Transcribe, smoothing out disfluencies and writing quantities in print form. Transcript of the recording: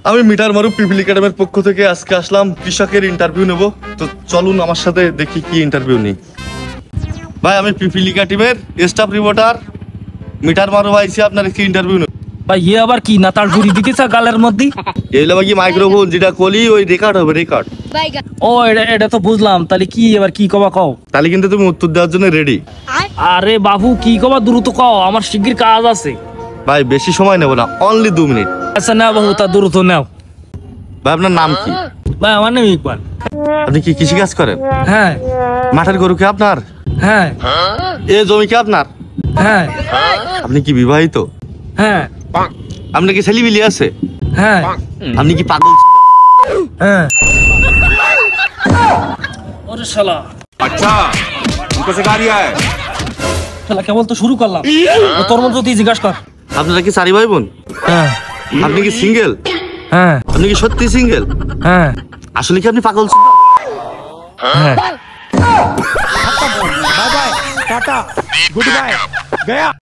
আমি মিটার মারু পিপল একাডেমির পক্ষ থেকে আজকে আসলাম কৃষকের ইন্টারভিউ নেব। তো চলুন আমার সাথে দেখি কি ইন্টারভিউ নেই। ভাই আমি পিপল একাডেমির স্টাফ রিপোর্টার মিটার মারু আইছি আপনার কি ইন্টারভিউ নেব। ভাই ইয়ে আবার কি না তার জুড়ি দিতেছে গালের মধ্যে? এইলা কি মাইক্রোফোন যেটা কলি ওই রেকর্ড হবে রেকর্ড। ও এটা তো বুঝলাম, তাহলে কি এবার কি কবা কও? তাহলে কিন্তু তুমি উত্তর দেওয়ার জন্য রেডি? আরে বাবু কি কবা দ্রুত কও, আমার শিগগির কাজ আছে। ভাই বেশি সময় নেব না, অনলি 2 মিনিট। আচ্ছা না বাবু, তা দ্রুত নাও। ভাই আপনার নাম কি? ভাই আমার নাম ইকবাল। আপনি কি কৃষি কাজ করেন? হ্যাঁ। মাঠের গরু কি আপনার? হ্যাঁ। এ জমি কি আপনার? হ্যাঁ। আপনি কি বিবাহিত? হ্যাঁ। আপনার কি ছেলে মিলি আছে? হ্যাঁ। আপনি কি পাগল? হ্যাঁ। ওরে শালা, अच्छा तुमको सिखा दिया है। শালা কেবল তো শুরু করলাম, তোর মধ্যে তুই জিজ্ঞাসা কর। আপনারা কি 4 ভাই বোন? হ্যাঁ। আপনি কি সিঙ্গেল? হ্যাঁ। আপনি কি সত্যি সিঙ্গেল? হ্যাঁ। আসলে কি আপনি পাগল? হ্যাঁ। Bye bye tata goodbye गया।